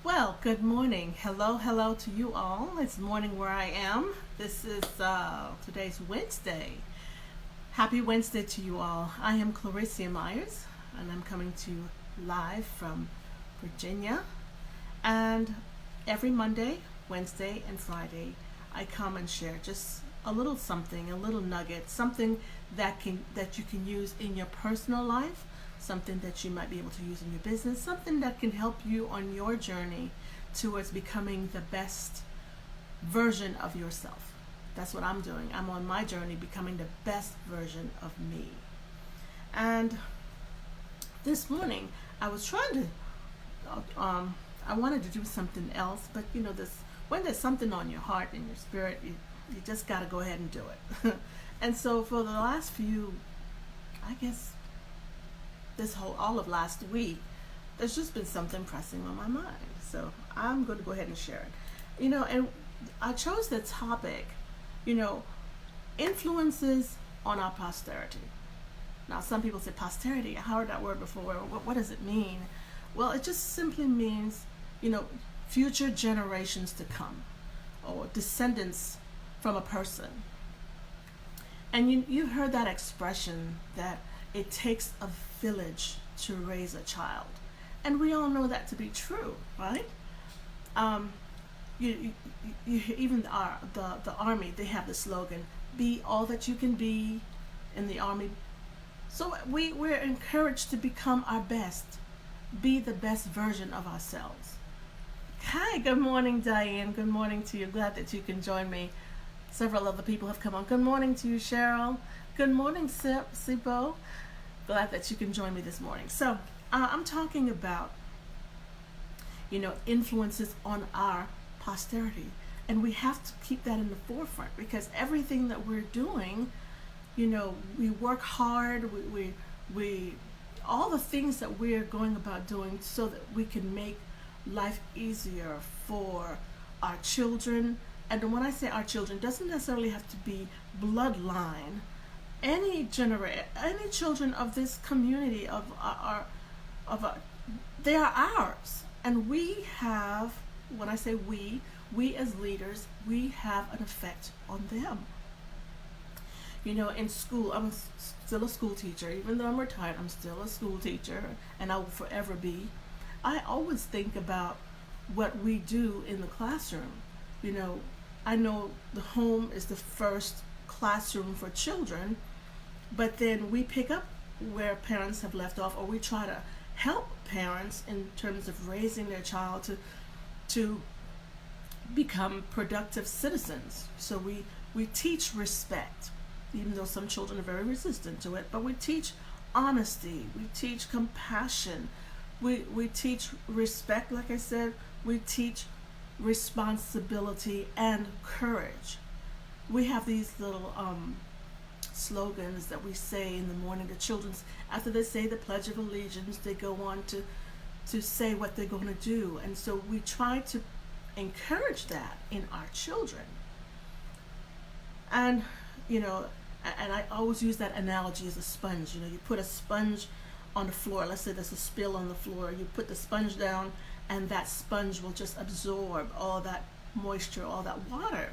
Well, good morning. Hello to you all. It's morning where I am. This is today's Wednesday. Happy Wednesday to you all. I am Clarissa Myers, and I'm coming to you live from Virginia. And every Monday, Wednesday, and Friday, I come and share just a little something, a little nugget, something that you can use in your personal life, something that you might be able to use in your business, something that can help you on your journey towards becoming the best version of yourself. That's what I'm doing. I'm on my journey becoming the best version of me. And this morning, I was trying to, I wanted to do something else, but when there's something on your heart and your spirit, you just got to go ahead and do it. And so for the last few, I guess, all of last week, there's just been something pressing on my mind. So I'm going to go ahead and share it. And I chose the topic, influences on our posterity. Now, some people say posterity. I heard that word before. What does it mean? Well, it just simply means, future generations to come, or descendants from a person. And you've heard that expression that it takes a village to raise a child, and we all know that to be true, right? Even the army, they have the slogan, "Be all that you can be," in the army. So we're encouraged to become our best, be the best version of ourselves. Hi, good morning, Diane. Good morning to you. Glad that you can join me. Several other people have come on. Good morning to you, Cheryl. Good morning, Sipo. Glad that you can join me this morning. So I'm talking about, influences on our posterity. And we have to keep that in the forefront, because everything that we're doing, we work hard, we all the things that we're going about doing so that we can make life easier for our children. And when I say our children, it doesn't necessarily have to be bloodline. Any children of this community they are ours, and we have. When I say we as leaders, we have an effect on them. In school, I'm still a school teacher. Even though I'm retired, I'm still a school teacher, and I will forever be. I always think about what we do in the classroom. I know the home is the first classroom for children, but then we pick up where parents have left off, or we try to help parents in terms of raising their child to become productive citizens. So we teach respect, even though some children are very resistant to it, but we teach honesty, we teach compassion, we teach respect, like I said, we teach responsibility and courage. We have these little slogans that we say in the morning. The children's, after they say the Pledge of Allegiance, they go on to say what they're going to do. And so we try to encourage that in our children. And, and I always use that analogy as a sponge. You put a sponge on the floor. Let's say there's a spill on the floor. You put the sponge down, and that sponge will just absorb all that moisture, all that water,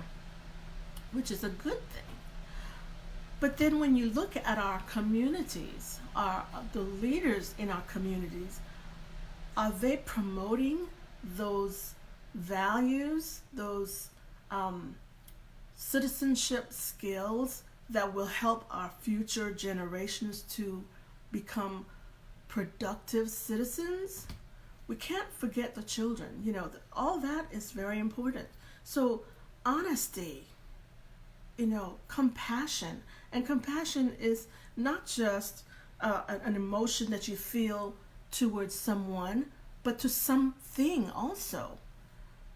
which is a good thing. But then when you look at our communities, the leaders in our communities, are they promoting those values, those citizenship skills that will help our future generations to become productive citizens? We can't forget the children. All that is very important. So honesty, compassion. And compassion is not just an emotion that you feel towards someone, but to something also.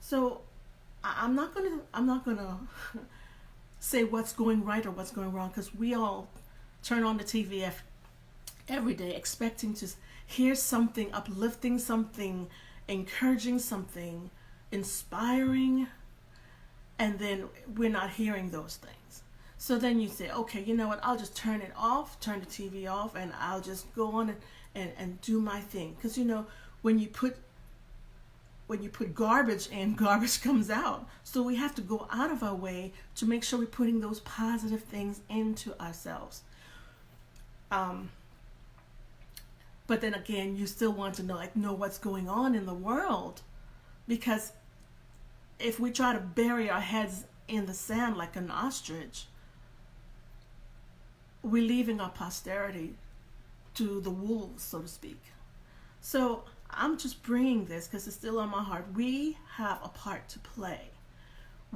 So I'm not gonna say what's going right or what's going wrong, because we all turn on the TV every day expecting to hear something uplifting, something encouraging, something inspiring, and then we're not hearing those things. So then you say, okay, you know what, I'll just turn it off, turn the TV off, and I'll just go on and do my thing. Because when you put when you put garbage in, garbage comes out. So we have to go out of our way to make sure we're putting those positive things into ourselves. But then again, you still want to know what's going on in the world, because if we try to bury our heads in the sand like an ostrich, we're leaving our posterity to the wolves, so to speak. So I'm just bringing this because it's still on my heart. We have a part to play.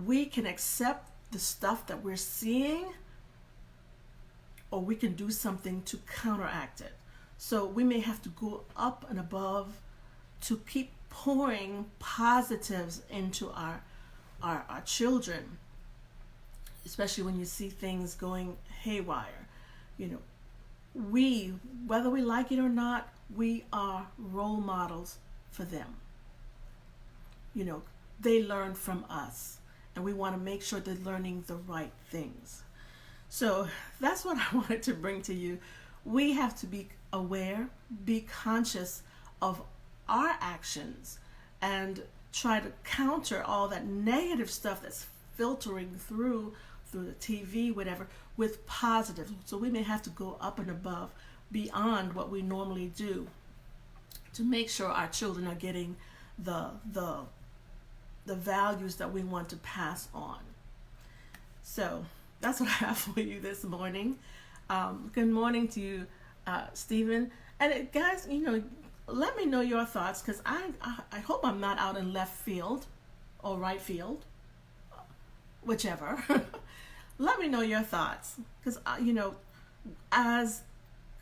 We can accept the stuff that we're seeing, or we can do something to counteract it. So we may have to go up and above to keep pouring positives into our children, especially when you see things going haywire. Whether we like it or not, we are role models for them. They learn from us, and we want to make sure they're learning the right things. So that's what I wanted to bring to you. We have to be aware, be conscious of our actions, and try to counter all that negative stuff that's filtering through the TV, whatever, with positive. So we may have to go up and above, beyond what we normally do, to make sure our children are getting the values that we want to pass on. So that's what I have for you this morning. Good morning to you, Stephen. And guys, let me know your thoughts, because I hope I'm not out in left field or right field, whichever. Let me know your thoughts, because as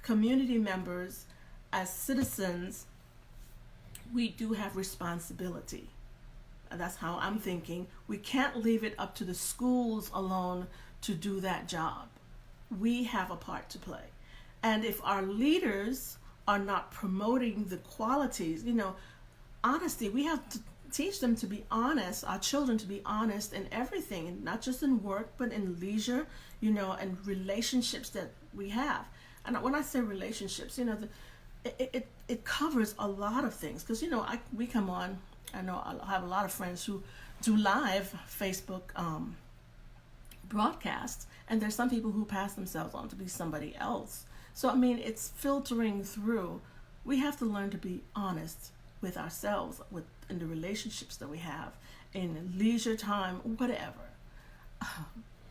community members, as citizens, we do have responsibility. And that's how I'm thinking. We can't leave it up to the schools alone to do that job. We have a part to play. And if our leaders are not promoting the qualities, honesty, we have to teach them to be honest, our children to be honest in everything, not just in work, but in leisure, and relationships that we have. And when I say relationships, it covers a lot of things. Because, we come on, I know I have a lot of friends who do live Facebook broadcasts, and there's some people who pass themselves on to be somebody else. So, it's filtering through. We have to learn to be honest with ourselves, in the relationships that we have, in leisure time, whatever.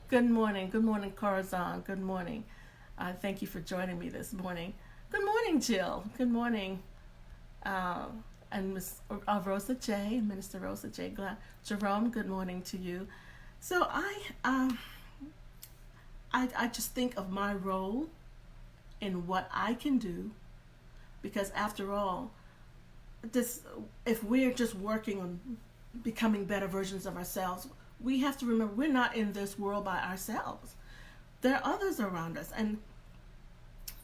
Good morning, Corazon. Good morning. Thank you for joining me this morning. Good morning, Jill. Good morning. And Miss Rosa J, Minister Rosa J. Jerome, good morning to you. So I just think of my role in what I can do, because after all, if we're just working on becoming better versions of ourselves, we have to remember we're not in this world by ourselves. There are others around us, and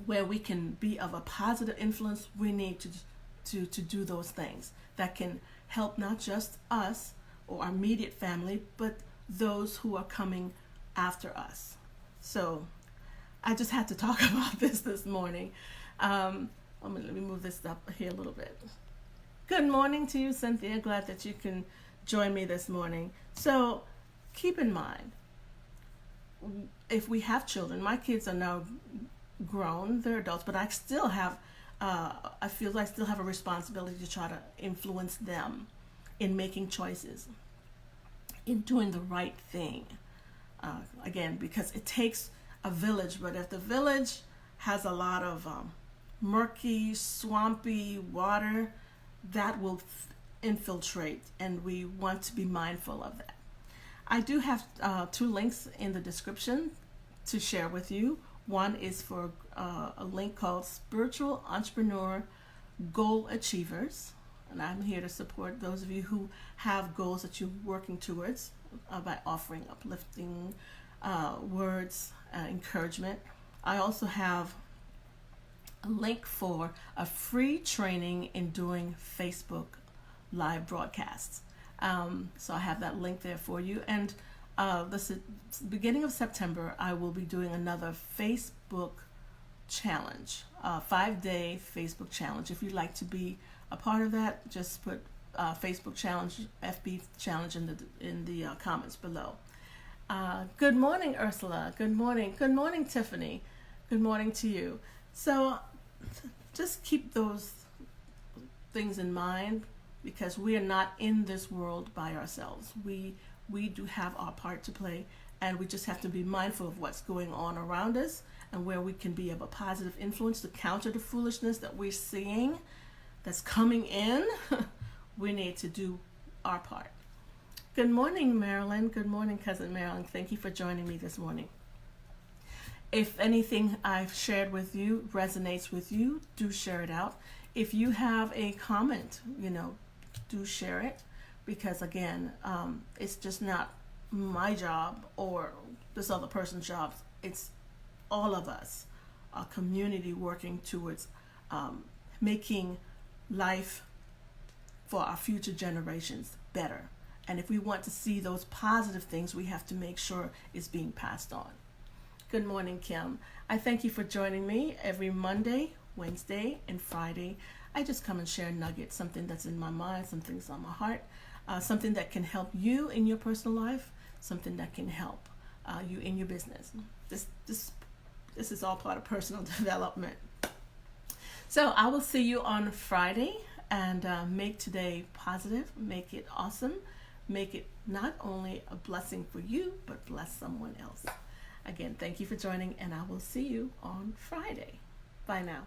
where we can be of a positive influence, we need to do those things that can help not just us or our immediate family, but those who are coming after us. So I just had to talk about this morning. Let me move this up here a little bit. Good morning to you, Cynthia. Glad that you can join me this morning. So keep in mind, if we have children, my kids are now grown, they're adults, but I still have, I feel like I still have a responsibility to try to influence them in making choices, in doing the right thing. Again, because it takes a village, but if the village has a lot of murky, swampy water, that will infiltrate, and we want to be mindful of that. I do have 2 links in the description to share with you. One is for a link called Spiritual Entrepreneur Goal Achievers, and I'm here to support those of you who have goals that you're working towards by offering uplifting words, encouragement. I also have a link for a free training in doing Facebook live broadcasts. So I have that link there for you. And the beginning of September, I will be doing another Facebook challenge, a 5-day Facebook challenge. If you'd like to be a part of that, just put Facebook challenge, FB challenge in the comments below. Good morning, Ursula. Good morning. Good morning, Tiffany. Good morning to you. So just keep those things in mind, because we are not in this world by ourselves. We do have our part to play, and we just have to be mindful of what's going on around us and where we can be of a positive influence to counter the foolishness that we're seeing that's coming in. We need to do our part. Good morning, Marilyn. Good morning, Cousin Marilyn. Thank you for joining me this morning. If anything I've shared with you resonates with you, do share it out. If you have a comment, do share it, because again, it's just not my job or this other person's job. It's all of us, a community working towards making life for our future generations better. And if we want to see those positive things, we have to make sure it's being passed on. Good morning, Kim. I thank you for joining me every Monday, Wednesday, and Friday. I just come and share nuggets, something that's in my mind, something's on my heart, something that can help you in your personal life, something that can help you in your business. This is all part of personal development. So I will see you on Friday, and make today positive, make it awesome, make it not only a blessing for you, but bless someone else. Again, thank you for joining, and I will see you on Friday. Bye now.